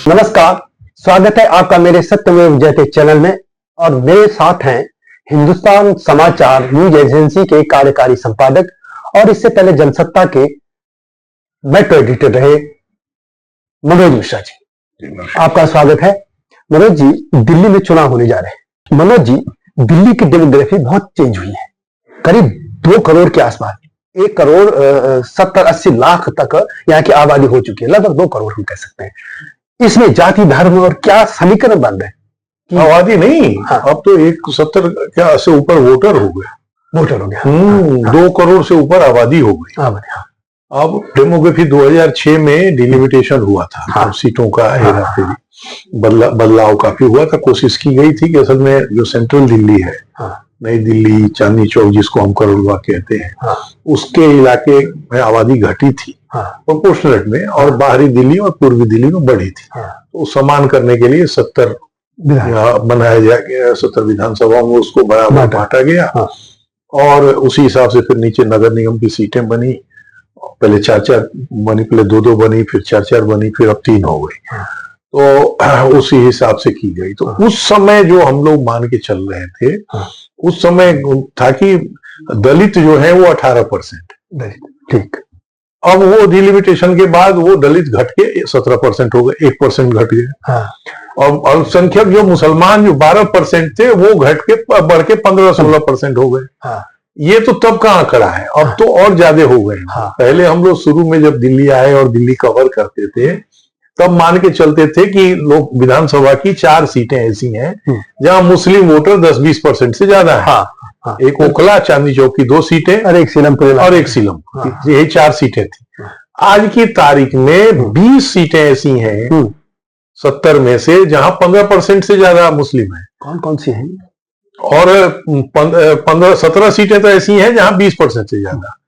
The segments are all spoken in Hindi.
नमस्कार, स्वागत है आपका मेरे सत्यमेव जयते चैनल में। और मेरे साथ हैं हिंदुस्तान समाचार न्यूज एजेंसी के कार्यकारी संपादक और इससे पहले जनसत्ता के मेट्रो एडिटर रहे मनोज मिश्रा जी। आपका स्वागत है। मनोज जी, दिल्ली में चुनाव होने जा रहे हैं। मनोज जी, दिल्ली की डेमोग्राफी बहुत चेंज हुई है, करीब 2 करोड़ के आसपास, 1 करोड़ 70-80 लाख तक यहाँ की आबादी हो चुकी है, लगभग 2 करोड़ हम कह सकते हैं। इसमें जाति धर्म और क्या समीकरण बन रहे हैं? आबादी नहीं, हाँ। अब तो 170 क्या से ऊपर वोटर हो गए। 2 करोड़ से ऊपर आबादी हो गई। अब डेमोग्राफी 2006 में डिलिमिटेशन हुआ था, हाँ। सीटों का हेरा फेरी बदलाव काफी हुआ था। कोशिश की गई थी कि असल में जो सेंट्रल दिल्ली है, हाँ। नई दिल्ली, चांदनी चौक जिसको हम करोड़बाग कहते हैं, हाँ। उसके इलाके में आबादी घटी थी, हाँ। प्रोपोर्शनेट में, और बाहरी दिल्ली और पूर्वी दिल्ली में बढ़ी थी, हाँ। तो समान करने के लिए 70 बनाया गया, 70 विधानसभाओं में उसको बराबर बांटा गया, हाँ। और उसी हिसाब से फिर नीचे नगर निगम की सीटें बनी। पहले 4-4 बनी, पहले 2-2 बनी, फिर 4-4 बनी, फिर अब 3 हो गई, हाँ। तो उसी हिसाब से की गई। तो उस समय जो हम लोग मान के चल रहे थे, हाँ। उस समय था कि दलित जो है वो 18%, ठीक। अब वो डिलिमिटेशन के बाद वो दलित घट के 17% हो गए, 1% घट गए, हाँ। और अल्पसंख्यक जो मुसलमान जो 12% थे वो घट के बढ़ के 15-16% हो गए, हाँ। ये तो तब का आंकड़ा है, अब तो और ज्यादा हो गए, हाँ। पहले हम लोग शुरू में जब दिल्ली आए और दिल्ली कवर करते थे तब मान के चलते थे कि लोग विधानसभा की 4 सीटें ऐसी हैं जहां मुस्लिम वोटर 10-20% से ज्यादा है, हाँ, हाँ। एक ओखला, चांदनी चौक की 2 सीटें और एक सीलम, हाँ। यही 4 सीटें थी। आज की तारीख में 20 सीटें ऐसी हैं 70 में से जहां 15% से ज्यादा मुस्लिम है। कौन कौन सी हैं? और 17 सीटें तो ऐसी हैं जहां 20% से ज्यादा।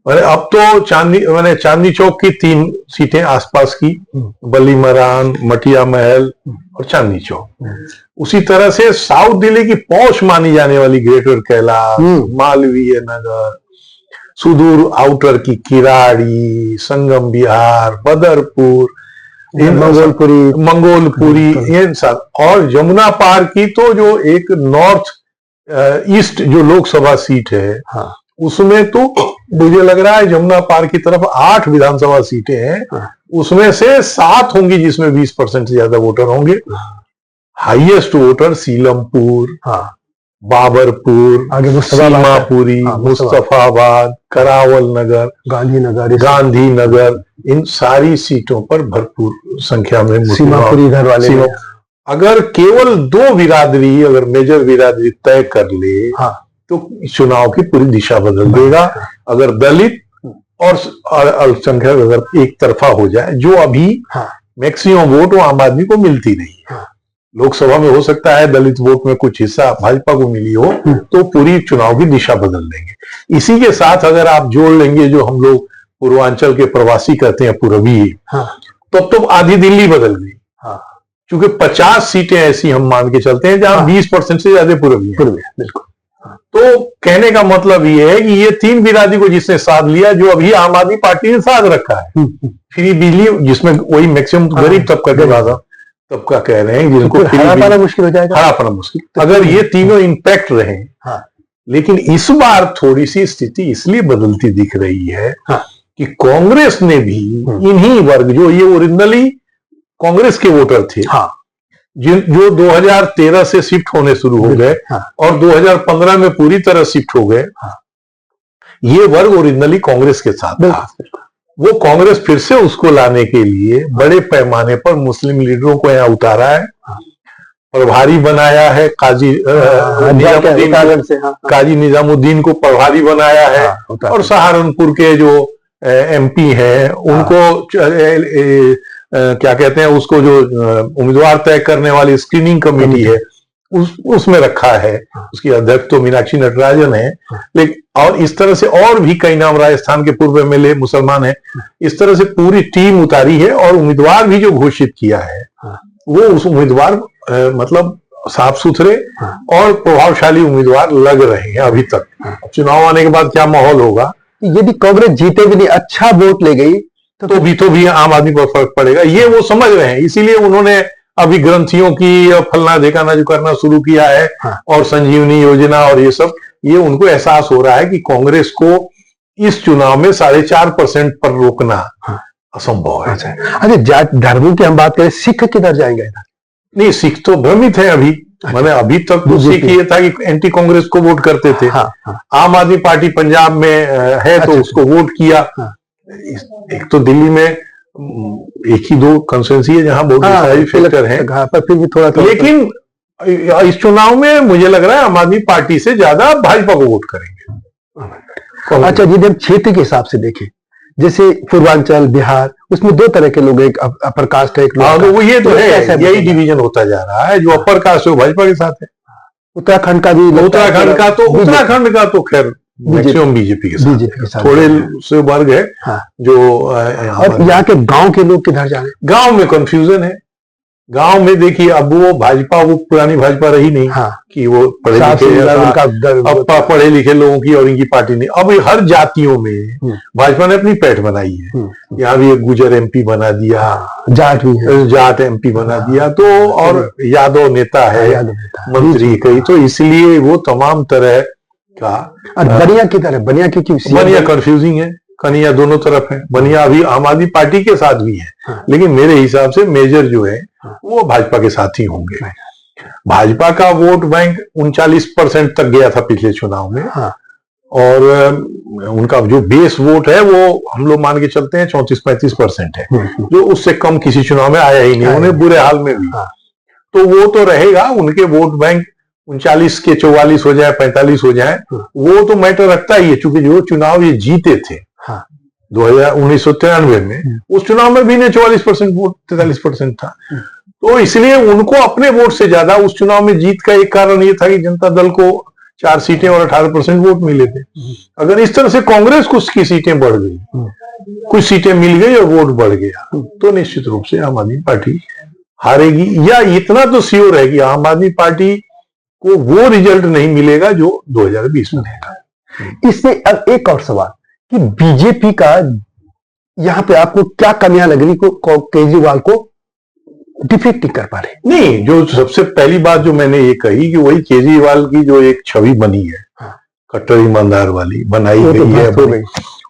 अब तो चांदनी चौक की 3 सीटें आसपास की, बली मरान, मटिया महल और चांदनी चौक। उसी तरह से साउथ दिल्ली की पौष मानी जाने वाली ग्रेटर कैलाश, मालवीय नगर, सुदूर आउटर की किराड़ी, संगम विहार, बदरपुर, मंगोलपुरी, ये सब, और यमुना पार की तो जो एक नॉर्थ ईस्ट जो लोकसभा सीट है, हाँ। उसमें तो मुझे लग रहा है यमुना पार की तरफ 8 विधानसभा सीटें हैं, हाँ। उसमें से 7 होंगी जिसमें 20% से ज्यादा वोटर होंगे, हाँ। हाईएस्ट वोटर सीलमपुर, हाँ। बाबरपुर, सीमापुरी, हाँ, मुस्तफाबाद, करावल नगर, गांधीनगर, इन सारी सीटों पर भरपूर संख्या में सीमापुरी घर वाले। अगर केवल 2 बिरादरी, अगर मेजर बिरादरी तय कर ले, हाँ। तो चुनाव की पूरी दिशा बदल देगा। अगर दलित और अल्पसंख्यक अगर एक तरफा हो जाए, जो अभी मैक्सिमम वोट वो आम आदमी को मिलती नहीं है, लोकसभा में हो सकता है दलित वोट में कुछ हिस्सा भाजपा को मिली हो, तो पूरी चुनाव की दिशा बदल देंगे। इसी के साथ अगर आप जोड़ लेंगे जो हम लोग पूर्वांचल के प्रवासी कहते हैं पूर्वी, तब तो आधी दिल्ली बदल गई, क्योंकि 50 सीटें ऐसी हम मान के चलते हैं जहां 20% से ज्यादा पूर्वी है। बिल्कुल। तो कहने का मतलब ये है कि ये 3 बिरादरी को जिसने साथ लिया, जो अभी आम आदमी पार्टी ने साथ रखा है, फ्री बिजली, जिसमें वही मैक्सिमम गरीब तबका के बाद तबका कह रहे हैं, जिनको हरा पाना मुश्किल हो जाएगा, हरा पाना मुश्किल, अगर ये तीनों इंपैक्ट रहे। हाँ। लेकिन इस बार थोड़ी सी स्थिति इसलिए बदलती दिख रही है, हाँ। कि कांग्रेस ने भी इन्हीं वर्ग, जो ये ओरिजिनली कांग्रेस के वोटर थे, हाँ। जो 2013 से शिफ्ट होने शुरू हो गए, हाँ। और 2015 में पूरी तरह शिफ्ट हो गए, हाँ। ये वर्ग ओरिजिनली कांग्रेस के साथ था। वो कांग्रेस फिर से उसको लाने के लिए बड़े पैमाने पर मुस्लिम लीडरों को यहाँ उतारा है, प्रभारी बनाया है, काजी निजामुद्दीन को प्रभारी बनाया है, और सहारनपुर के जो MP हैं उनको क्या कहते हैं उसको, जो उम्मीदवार तय करने वाली स्क्रीनिंग कमेटी है उसमें रखा है। उसकी अध्यक्ष तो मीनाक्षी नटराजन है, लेकिन और इस तरह से और भी कई नाम, राजस्थान के पूर्व MLA मुसलमान है, इस तरह से पूरी टीम उतारी है। और उम्मीदवार भी जो घोषित किया है वो उस उम्मीदवार मतलब साफ सुथरे और प्रभावशाली उम्मीदवार लग रहे हैं अभी तक। चुनाव आने के बाद क्या माहौल होगा? यदि कांग्रेस जीते भी नहीं, अच्छा वोट ले गई, तो भी आम आदमी पर फर्क पड़ेगा, ये वो समझ रहे हैं। इसीलिए उन्होंने अभी ग्रंथियों की फलना ढेकाना जो करना शुरू किया है। हाँ। और संजीवनी योजना और ये सब, ये उनको एहसास हो रहा है कि कांग्रेस को इस चुनाव में 4.5% पर रोकना हाँ। असंभव है। अच्छा, जात धर्मों की हम बात करें, सिख किधर जाएंगे? नहीं, सिख तो भ्रमित है अभी। मैंने अभी तक तो सिख ये था कि एंटी कांग्रेस को वोट करते थे। हाँ, हाँ। आम आदमी पार्टी पंजाब में है तो उसको वोट किया। हाँ। एक तो दिल्ली में एक ही दो कंस्टिट्यूंसी है जहां बहुत सारे फैक्टर हैं, पर फिर भी थोड़ा लेकिन इस चुनाव में मुझे लग रहा है आम आदमी पार्टी से ज्यादा भाजपा को वोट करेंगे। अच्छा, यदि हम क्षेत्र के हिसाब से देखें, जैसे पूर्वांचल, बिहार, उसमें दो तरह के लोग, एक अपर कास्ट है, एक तो वो ये तो है, यही डिवीजन होता जा रहा है। जो अपर कास्ट है वो भाजपा के साथ है। उत्तराखंड का भी, उत्तराखंड का तो खैर मैक्सिमम बीजेपी के साथ थोड़े से वर्ग है। हाँ। जो और यहाँ के गांव के लोग किधर जा रहे हैं? गांव में कंफ्यूजन है। गांव में देखिए, अब वो भाजपा, वो पुरानी भाजपा रही नहीं। हाँ। कि वो पढ़े लिखे लोगों की और इनकी पार्टी नहीं। अब हर जातियों में भाजपा ने अपनी पैठ बनाई है। यहाँ भी एक गुजर एमपी बना दिया, जाट एमपी बना दिया, तो और यादव नेता है, मंत्री कई, तो इसलिए वो तमाम तरह का। बनिया की तरह, बनिया कंफ्यूजिंग है। कनिया दोनों तरफ है। बनिया अभी आम आदमी पार्टी के साथ भी है। हाँ। लेकिन मेरे हिसाब से मेजर जो है वो भाजपा के साथ ही होंगे। भाजपा का वोट बैंक 39% तक गया था पिछले चुनाव में। हाँ। और उनका जो बेस वोट है वो हम लोग मान के चलते हैं 34-35% है, जो उससे कम किसी चुनाव में आया ही नहीं, उन्हें बुरे हाल में भी। हाँ। तो वो तो रहेगा, उनके वोट बैंक 39 के 44 हो जाए, 45 हो जाए, वो तो मैटर रखता ही है। चूंकि जो चुनाव ये जीते थे 1993 में, उस चुनाव में भी ने 44% वोट, 43% था। तो इसलिए उनको अपने वोट से ज्यादा उस चुनाव में जीत का एक कारण ये था कि जनता दल को 4 सीटें और 18% वोट मिले थे। अगर इस तरह से कांग्रेस को उसकी सीटें बढ़ गई, कुछ सीटें मिल गई और वोट बढ़ गया, तो निश्चित रूप से आम आदमी पार्टी हारेगी। या इतना तो श्योर है कि आम आदमी पार्टी को वो रिजल्ट नहीं मिलेगा जो 2020 में देगा। इसमें अब एक और सवाल कि बीजेपी का यहाँ पे आपको क्या कमियां लग रही को केजरीवाल को डिफीट नहीं कर पा रहे? नहीं, जो सबसे पहली बात जो मैंने ये कही कि वही केजरीवाल की जो एक छवि बनी है, हाँ। कट्टर ईमानदार वाली बनाई गई है,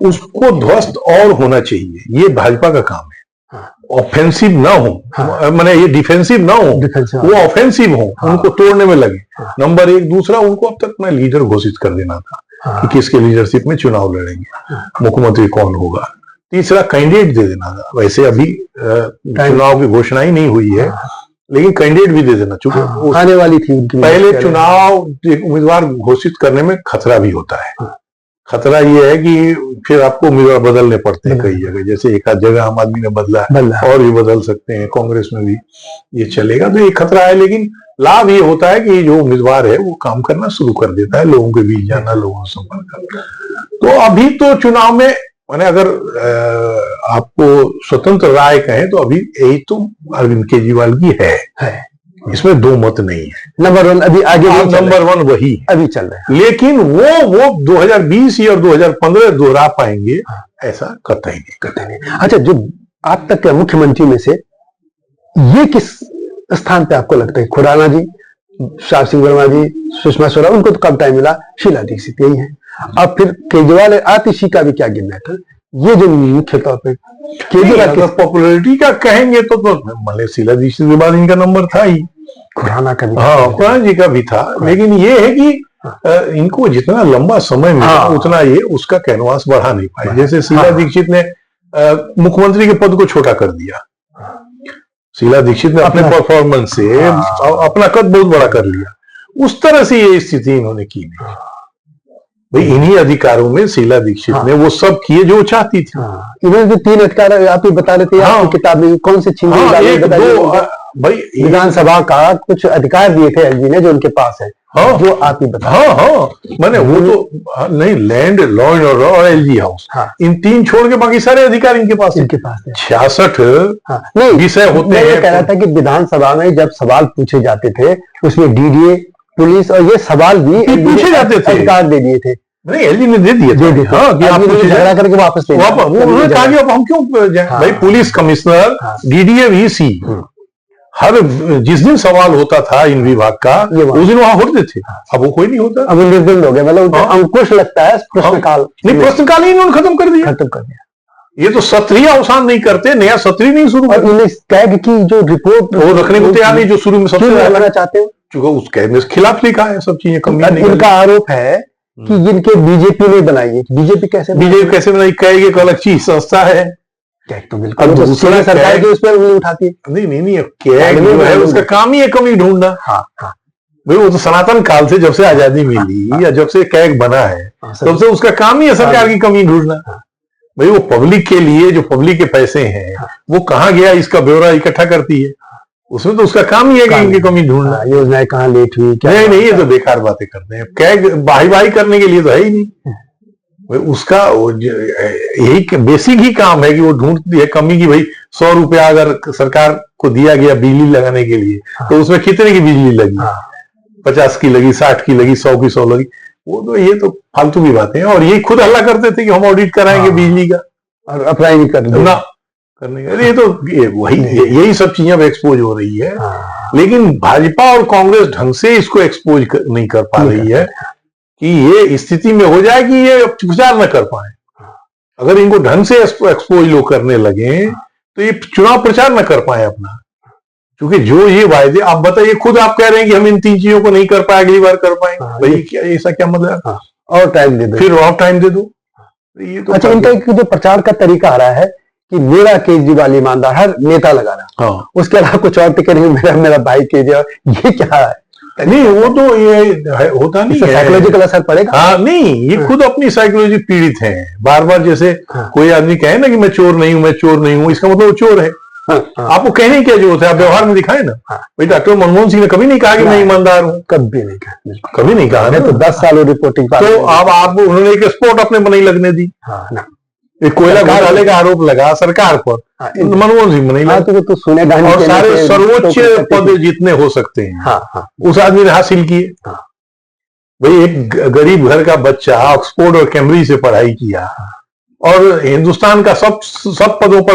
उसको ध्वस्त और होना चाहिए। ये भाजपा का काम है। ऑफेंसिव ना हो, हाँ। मैंने ये डिफेंसिव ना हो, वो ऑफेंसिव हो, हाँ। उनको तोड़ने में लगे। हाँ। नंबर एक। दूसरा, उनको अब तक मैं लीडर घोषित कर देना था। हाँ। कि किसके लीडरशिप में चुनाव लड़ेंगे, हाँ। मुख्यमंत्री कौन होगा। तीसरा, कैंडिडेट दे देना था। वैसे अभी चुनाव की घोषणा ही नहीं हुई है, हाँ। लेकिन कैंडिडेट भी दे देना, चूंकि हाँ। आने वाली थी उनकी। पहले चुनाव उम्मीदवार घोषित करने में खतरा भी होता है। हाँ। खतरा ये है कि फिर आपको उम्मीदवार बदलने पड़ते हैं कई जगह, जैसे एक आध जगह आम आदमी ने बदला और भी बदल सकते हैं, कांग्रेस में भी ये चलेगा, तो ये खतरा है। लेकिन लाभ ये होता है कि जो उम्मीदवार है वो काम करना शुरू कर देता है, लोगों के बीच जाना, लोगों से संपर्क करना। तो अभी तो चुनाव में मैंने अगर आपको स्वतंत्र राय कहें तो अभी यही तो अरविंद केजरीवाल की है। इसमें दो मत नहीं है। नंबर 1 अभी आगे, नंबर 1 वही अभी चल रहा है। लेकिन वो 2020 और 2015 दोहरा पाएंगे, ऐसा कतई नहीं। अच्छा, जो आप तक के मुख्यमंत्री में से ये किस स्थान पे आपको लगता है? खुराना जी, शाह सिंह वर्मा जी, सुषमा स्वराज, उनको तो कम टाइम मिला, शीला दीक्षित यही है। अब फिर केजरीवाल, आतिशी का भी क्या गिनना है? ये जो मुख्य तौर पे केजरीवाल की पॉपुलैरिटी का कहेंगे तो मतलब शीला दीक्षित के बाद इनका नंबर था ही, खुराना का भी, हाँ, खुराना जी का भी था। लेकिन ये है कि इनको जितना लंबा समय मिला उतना ये उसका कैनवास बढ़ा नहीं पाए। जैसे शीला दीक्षित ने मुख्यमंत्री के पद को छोटा कर दिया। शीला दीक्षित ने अपने परफॉर्मेंस से अपना कद बहुत बड़ा कर लिया। उस तरह से ये स्थिति इन्होंने की नहीं। भाई इन्हीं अधिकारों में शीला दीक्षित ने वो सब किए जो चाहती थी। इन्होंने 3 अधिकार आप ही बता रहे थे आपकी किताब में, कौन से छीन भाई विधानसभा का कुछ अधिकार दिए थे एलजी ने जो उनके पास है। हाँ, जो आप ही बता। मैंने वो तो नहीं, लैंड, लॉ एंड ऑर्डर और एलजी हाउस, इन 3 छोड़ के बाकी सारे अधिकार इनके पास है। 66 विषय होते हैं। कह रहा था कि विधानसभा में जब सवाल पूछे जाते थे उसमें डीडीए, पुलिस और ये सवाल भी पूछे जाते थे, अधिकार दे दिए थे। नहीं, एलजी ने दे दिया, हाँ, कि आप झगड़ा करके वापस ले उन्होंने कहा कि अब हम क्यों भाई, पुलिस कमिश्नर, डीडीए, वीसी, हर जिस दिन सवाल होता था इन विभाग का उस दिन वहां होते थे। अब वो कोई नहीं होता, अब निर्दल हो गया, मतलब अंकुश लगता है प्रश्नकाल। नहीं, प्रश्नकाल ही इन्होंने खत्म कर दिया। ये तो सत्र ही अवसान नहीं करते, नया सत्र ही नहीं शुरू करते। कैग की जो रिपोर्ट वो रखने को तैयार नहीं, जो शुरू में सबसे लगाना चाहते हो, चूंकि उस कैग ने खिलाफ लिखा है सब चीजें। इनका आरोप है कि जिनके बीजेपी ने बनाई है। बीजेपी कैसे बनाई? कैग एक अलग चीज संस्था है। कैग तो बिल्कुल दूसरा सरकार जो उस पर उंगली उठाती है। नहीं, कैग जो है उसका काम ही है कमी ढूंढना। भाई वो तो सनातन काल से, जब से आजादी मिली या जब से कैग बना है, तब से उसका काम ही है सरकार की कमी ढूंढना। भाई वो पब्लिक के लिए, जो पब्लिक के पैसे हैं वो कहाँ गया इसका ब्यौरा इकट्ठा करती है। उसमें तो उसका काम ही है कि इनकी कमी ढूंढना। योजनाएं कहाँ लेट हुई, नहीं, ये तो बेकार बातें करते हैं। कैग बाही करने के लिए तो है ही नहीं। उसका यही बेसिक ही काम है कि वो ढूंढती है कमी की। भाई 100 रुपया अगर सरकार को दिया गया बिजली लगाने के लिए, तो उसमें कितने की बिजली लगी? 50 की लगी, 60 की लगी, 100 की 100 लगी। वो तो ये तो फालतू की बातें हैं। और ये खुद हल्ला करते थे कि हम ऑडिट कराएंगे बिजली का, और अप्लाई नहीं करने का। ये तो वही यही सब चीजें अब एक्सपोज हो रही है। लेकिन भाजपा और कांग्रेस ढंग से इसको एक्सपोज नहीं कर पा रही है कि ये स्थिति में हो जाए कि ये प्रचार न कर पाए। अगर इनको ढंग से एक्सपोज लोग करने लगे तो ये चुनाव प्रचार न कर पाए अपना। क्योंकि जो ये वायदे आप बताइए, खुद आप कह रहे हैं कि हम इन 3 चीजों को नहीं कर पाए, अगली बार कर पाएंगे। भाई क्या ऐसा क्या मतलब? और टाइम दे दो, फिर और टाइम दे दो। ये तो अच्छा, इनका जो प्रचार का तरीका आ रहा है कि मेरा केजरीवाल ईमानदार, हर नेता लगा रहा, उसके अलावा कुछ और टिके नहीं, मेरा भाई केजरीवाल, ये क्या है? नहीं, वो तो ये होता नहीं है, साइकोलॉजिकल असर पड़ेगा। हाँ, नहीं, ये खुद अपनी साइकोलॉजी पीड़ित है। बार बार जैसे कोई आदमी कहे ना कि मैं चोर नहीं हूं, मैं चोर नहीं हूं, इसका मतलब वो चोर है। आपको कहने की क्या जरूरत है? आप व्यवहार में दिखाए ना। भाई डॉक्टर मनमोहन सिंह ने कभी नहीं कहा कि मैं ईमानदार हूँ, कभी नहीं कहा, कभी नहीं कहा। तो 10 सालों रिपोर्टिंग, तो अब आप उन्होंने एक स्पॉट अपने बनाई लगने दी। एक कोयला घोटाले का आरोप लगा सरकार पर, मनमोहन सिंह बनाई लगा। तो सुनेगा, और सारे सर्वोच्च पद जितने हो सकते हैं उस आदमी ने हासिल किए। भाई एक गरीब घर का बच्चा ऑक्सफोर्ड और कैम्ब्रिज से पढ़ाई किया और हिंदुस्तान का सब पदों पर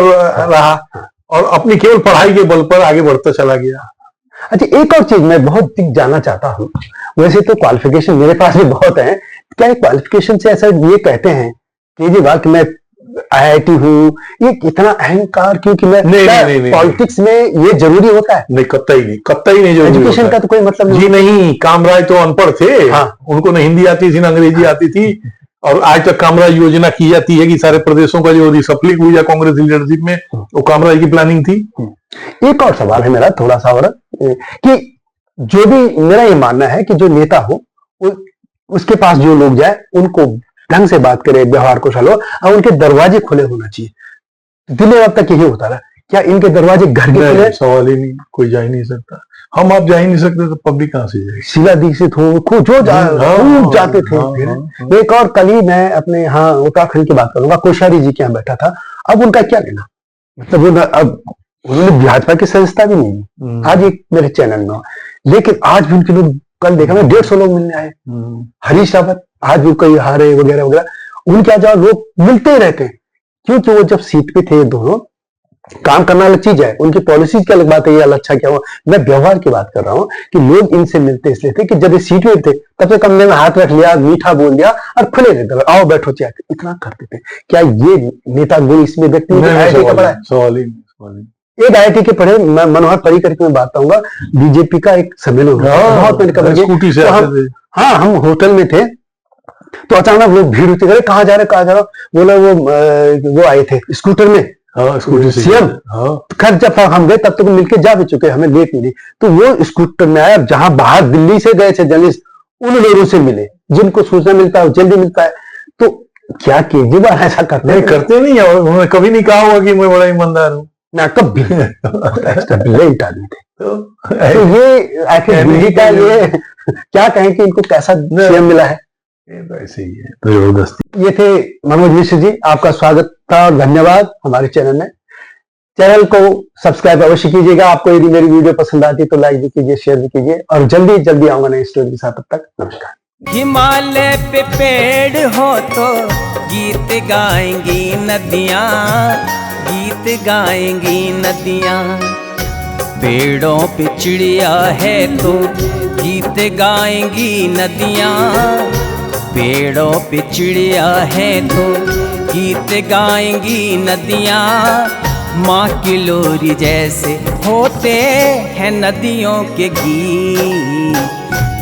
रहा और अपनी केवल पढ़ाई के बल पर आगे बढ़ता चला गया। अच्छा, एक और चीज मैं बहुत जानना चाहता हूँ। वैसे तो क्वालिफिकेशन मेरे पास भी बहुत है, क्या क्वालिफिकेशन से ऐसा ये कहते हैं केजरीवाल कि मैं IIT हूँ, ये इतना अहंकार क्योंकि मैं पॉलिटिक्स में ये जरूरी होता है? नहीं, कतई नहीं जरूरी। एजुकेशन का तो कोई मतलब नहीं। जी नहीं, कामराज तो अनपढ़ थे। उनको न हिंदी आती थी न अंग्रेजी आती थी। और आज तक कामराज योजना की जाती है कि सारे प्रदेशों का जो रिसफलिंग हुई है कांग्रेस लीडरशिप में, वो कामराज की प्लानिंग थी। एक और सवाल है मेरा थोड़ा सा और, कि जो भी मेरा ये मानना है कि जो नेता हो उसके पास जो लोग जाए उनको ढंग से बात करे, व्यवहार कुशल हो और उनके दरवाजे खुले होना चाहिए। दिल्ली अब तक यही होता रहा। क्या इनके दरवाजे घर के खुले? सवाल ही नहीं, कोई जा ही नहीं सकता। हम आप जा ही नहीं सकते तो पब्लिक कहां से जाएगी? शीला दीक्षित हो, जो जाते थे। एक और कल ही मैं अपने यहाँ उत्तराखंड की बात करूंगा, कोश्यारी जी के यहाँ बैठा था। अब उनका क्या लेना, मतलब अब उन्होंने भाजपा की संस्था भी नहीं, आज एक मेरे चैनल में, लेकिन आज भी उनके लोग, कल देखा मैं 150 लोग मिलने आए। हरीश रावत आज भी कई हारे वगैरह वगैरह, उनके यहाँ लोग मिलते ही रहते हैं क्योंकि वो जब सीट पे थे दोनों, काम करना अलग चीज है, उनकी पॉलिसीज की अलग बात है, ये अलग अच्छा क्या हुआ। मैं व्यवहार की बात कर रहा हूँ कि लोग इनसे मिलते इसलिए थे कि जब ये सीट में थे तब से कमरे में हाथ रख लिया, मीठा बोल दिया और खुले रहते, आओ बैठो चाहे, इतना करते थे। क्या ये नेता गुण इसमें व्यक्ति सवाल ही एक IIT के पढ़े मनोहर पर्रिकर की मैं बात कहूंगा, बीजेपी का एक सम्मेलन बहुत, हाँ, हम होटल में थे तो अचानक लोग भीड़ होती, अरे कहाँ जा रहे, बोला वो आए थे स्कूटर में, सीएम। खैर जब हम गए तब तक मिलके जा भी चुके, हमें लेट मिली, तो वो स्कूटर में आया। जहां बाहर दिल्ली से गए थे जर्नलिस्ट, उन लोगों से मिले जिनको सूचना मिलता है जल्दी मिलता है। तो क्या केजरीवाल ऐसा करते नहीं है? उन्होंने कभी नहीं कहा होगा कि मैं बड़ा ईमानदार हूँ ना, कभी ब्रिलियंट आदमी थे। तो ये आखिर दिल्ली का ये क्या कहें कि इनको कैसा सीएम मिला है? ये तो ऐसे ही है, तो जबरदस्ती। ये थे मनोज मिश्र जी, आपका स्वागत था और धन्यवाद हमारे चैनल में। चैनल को सब्सक्राइब अवश्य कीजिएगा। आपको यदि मेरी वीडियो पसंद आती तो लाइक भी कीजिए, शेयर भी कीजिए और जल्दी आऊंगा नई स्टोरी के साथ। तब तक नमस्कार। हिमालय पे पेड़ हो तो गीत गाएंगी नदियाँ, गीत गाएंगी नदियाँ। पेड़ों पे चिड़िया है तो गीत गाएंगी नदियाँ, पेड़ों पे चिड़िया है तो गीत गाएंगी नदियाँ। माँ की लोरी जैसे होते हैं नदियों के गीत।